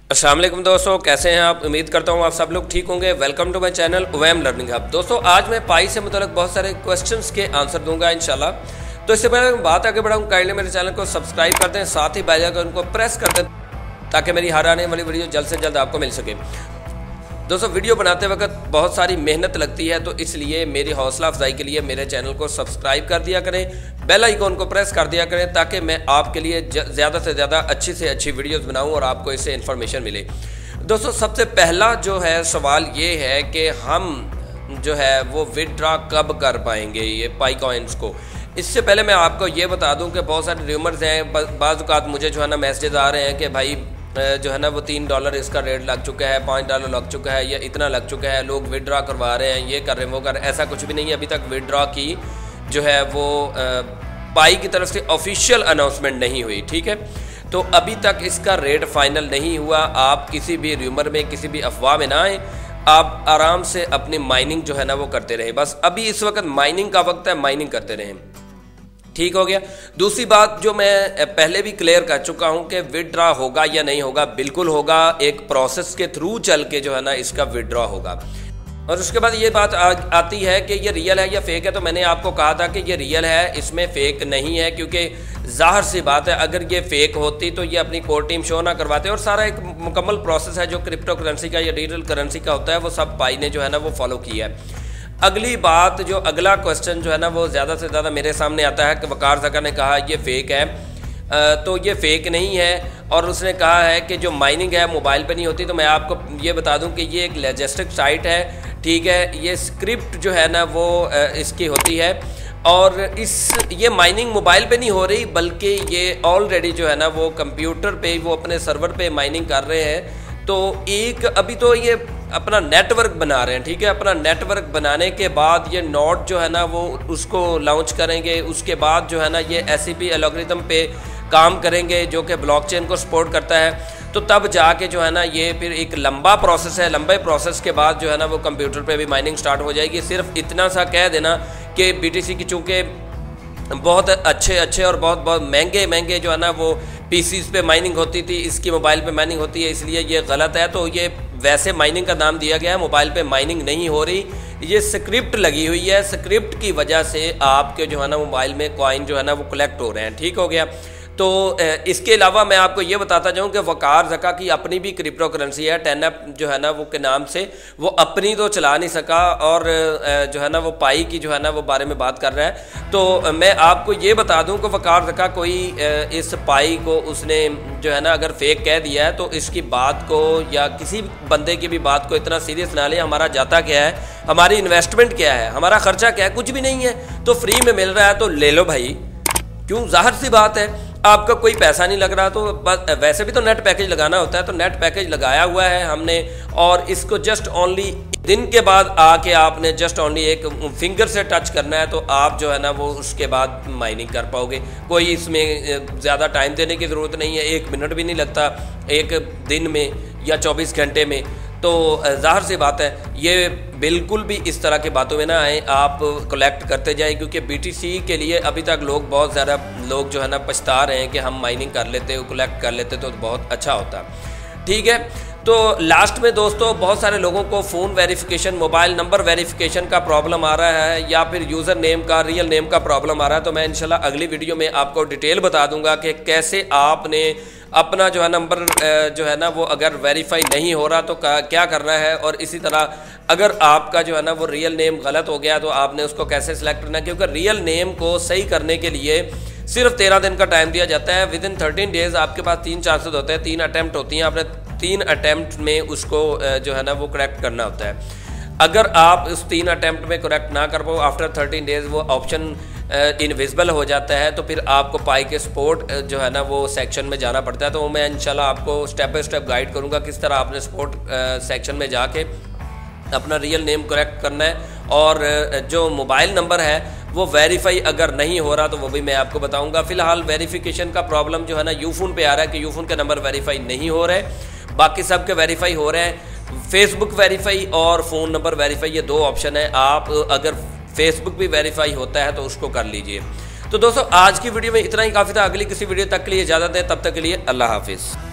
अस्सलाम वालेकुम दोस्तों, कैसे हैं आप। उम्मीद करता हूं आप सब लोग ठीक होंगे। वेलकम टू माय चैनल उवैम लर्निंग हब। दोस्तों आज मैं पाई से मुताल्लिक बहुत सारे क्वेश्चंस के आंसर दूंगा इंशाल्लाह। तो इससे पहले मैं बात आगे बढ़ाऊं, काइंडली मेरे चैनल को सब्सक्राइब कर दें, साथ ही बेल आइकन को प्रेस कर दें ताकि मेरी हर आने वाली वीडियो जल्द से जल्द आपको मिल सके। दोस्तों वीडियो बनाते वक्त बहुत सारी मेहनत लगती है, तो इसलिए मेरी हौसला अफजाई के लिए मेरे चैनल को सब्सक्राइब कर दिया करें, बेल आइकॉन को प्रेस कर दिया करें ताकि मैं आपके लिए ज़्यादा से ज़्यादा अच्छी से अच्छी वीडियोस बनाऊं और आपको इससे इन्फॉर्मेशन मिले। दोस्तों सबसे पहला जो है सवाल ये है कि हम जो है वो विड्रॉ कब कर पाएंगे ये पाई कॉइन्स को। इससे पहले मैं आपको ये बता दूं कि बहुत सारे र्यूमर्स हैं, बाज़ औक़ात मुझे जो है ना मैसेज आ रहे हैं कि भाई जो है ना वो $3 इसका रेट लग चुका है, $5 लग चुका है, या इतना लग चुका है, लोग विड्रॉ करवा रहे हैं, ये कर रहे हैं, वो कर रहे हैं। ऐसा कुछ भी नहीं है। अभी तक विड्रॉ की जो है वो पाई की तरफ से ऑफिशियल अनाउंसमेंट नहीं हुई, ठीक है। तो अभी तक इसका रेट फाइनल नहीं हुआ। आप किसी भी र्यूमर में, किसी भी अफवाह में ना आए, आप आराम से अपनी माइनिंग जो है ना वो करते रहें। बस अभी इस वक्त माइनिंग का वक्त है, माइनिंग करते रहें, ठीक हो गया। दूसरी बात जो मैं पहले भी क्लियर कर चुका हूं कि विड्रॉ होगा या नहीं होगा, बिल्कुल होगा। एक प्रोसेस के थ्रू चल के जो है ना इसका विड्रॉ होगा। और उसके बाद ये बात आती है कि ये रियल है या फेक है। तो मैंने आपको कहा था कि ये रियल है, इसमें फेक नहीं है, क्योंकि जाहिर सी बात है अगर ये फेक होती तो ये अपनी कोर टीम शो ना करवाते। और सारा एक मुकम्मल प्रोसेस है जो क्रिप्टो करेंसी का या डिजिटल करेंसी का होता है, वो सब पाई ने जो है ना वो फॉलो किया है। अगली बात, जो अगला क्वेश्चन जो है ना वो ज़्यादा से ज़्यादा मेरे सामने आता है कि वकार ज़का ने कहा ये फेक है। तो ये फेक नहीं है। और उसने कहा है कि जो माइनिंग है मोबाइल पे नहीं होती। तो मैं आपको ये बता दूं कि ये एक लॉजिस्टिक साइट है, ठीक है। ये स्क्रिप्ट जो है ना वो इसकी होती है, और ये माइनिंग मोबाइल पे नहीं हो रही, बल्कि ये ऑलरेडी जो है ना वो कंप्यूटर पे, वो अपने सर्वर पे माइनिंग कर रहे हैं। तो एक अभी तो ये अपना नेटवर्क बना रहे हैं, ठीक है। अपना नेटवर्क बनाने के बाद ये नोड जो है ना वो उसको लॉन्च करेंगे। उसके बाद जो है ना ये SCP एल्गोरिथम पे काम करेंगे जो कि ब्लॉकचेन को सपोर्ट करता है। तो तब जाके जो है ना ये फिर एक लंबा प्रोसेस है। लंबे प्रोसेस के बाद जो है ना वो कंप्यूटर पे भी माइनिंग स्टार्ट हो जाएगी। सिर्फ इतना सा कह देना कि BTC की चूँकि बहुत अच्छे और बहुत महंगे जो है ना वो PCs पे माइनिंग होती थी, इसकी मोबाइल पे माइनिंग होती है, इसलिए ये गलत है। तो ये वैसे माइनिंग का नाम दिया गया है, मोबाइल पे माइनिंग नहीं हो रही, ये स्क्रिप्ट लगी हुई है। स्क्रिप्ट की वजह से आपके जो है ना मोबाइल में कॉइन जो है ना वो कलेक्ट हो रहे हैं, ठीक हो गया। तो इसके अलावा मैं आपको ये बताता जाऊं कि वकार ज़का की अपनी भी क्रिप्टो करेंसी है, 10Up जो है ना वो के नाम से। वो अपनी तो चला नहीं सका, और जो है ना वो पाई की जो है ना वो बारे में बात कर रहा है। तो मैं आपको ये बता दूं कि वकार ज़का कोई इस पाई को उसने जो है ना अगर फेक कह दिया है तो इसकी बात को या किसी बंदे की भी बात को इतना सीरियस ना ले। हमारा जाता क्या है, हमारी इन्वेस्टमेंट क्या है, हमारा खर्चा क्या है, कुछ भी नहीं है। तो फ्री में मिल रहा है तो ले लो भाई, क्यों, जाहिर सी बात है। आपका कोई पैसा नहीं लग रहा, तो वैसे भी तो नेट पैकेज लगाना होता है, तो नेट पैकेज लगाया हुआ है हमने। और इसको जस्ट ओनली दिन के बाद आके आपने जस्ट ओनली एक फिंगर से टच करना है, तो आप जो है ना वो उसके बाद माइनिंग कर पाओगे। कोई इसमें ज़्यादा टाइम देने की ज़रूरत नहीं है, 1 मिनट भी नहीं लगता एक दिन में या 24 घंटे में। तो ज़ाहिर सी बात है ये बिल्कुल भी इस तरह की बातों में ना आए, आप कलेक्ट करते जाएं। क्योंकि BTC के लिए अभी तक लोग बहुत ज़्यादा लोग जो है ना पछता रहे हैं कि हम माइनिंग कर लेते, कलेक्ट कर लेते तो बहुत अच्छा होता, ठीक है। तो लास्ट में दोस्तों बहुत सारे लोगों को phone verification, mobile number verification का प्रॉब्लम आ रहा है, या फिर यूज़र नेम का, रियल नेम का प्रॉब्लम आ रहा है। तो मैं इंशाल्लाह अगली वीडियो में आपको डिटेल बता दूंगा कि कैसे आपने अपना जो है नंबर जो है ना वो अगर वेरीफाई नहीं हो रहा तो क्या करना है। और इसी तरह अगर आपका जो है ना वो रियल नेम गलत हो गया तो आपने उसको कैसे सिलेक्ट करना है। क्योंकि रियल नेम को सही करने के लिए सिर्फ 13 दिन का टाइम दिया जाता है। विद इन 13 डेज़ आपके पास 3 चांसेस होते हैं, 3 अटैम्प्ट होती हैं। आपने 3 अटैम्प्ट में उसको जो है ना वो करेक्ट करना होता है। अगर आप उस 3 अटैम्प्ट में करेक्ट ना कर पाओ, आफ्टर 13 डेज़ वो ऑप्शन इनविजिबल हो जाता है, तो फिर आपको पाई के सपोर्ट जो है ना वो सेक्शन में जाना पड़ता है। तो मैं इंशाल्लाह आपको स्टेप बाय स्टेप गाइड करूँगा किस तरह आपने सपोर्ट सेक्शन में जाके अपना रियल नेम करेक्ट करना है। और जो मोबाइल नंबर है वो वेरीफाई अगर नहीं हो रहा तो वो भी मैं आपको बताऊंगा। फिलहाल वेरिफिकेशन का प्रॉब्लम जो है ना यूफोन पे आ रहा है कि यूफोन के नंबर वेरीफाई नहीं हो रहे, बाकी सब के वेरीफाई हो रहे हैं। फेसबुक वेरीफाई और फ़ोन नंबर वेरीफाई, ये 2 ऑप्शन है। आप अगर फेसबुक भी वेरीफाई होता है तो उसको कर लीजिए। तो दोस्तों आज की वीडियो में इतना ही काफ़ी था। अगली किसी वीडियो तक के लिए इजाज़त दें, तब तक के लिए अल्लाह हाफिज़।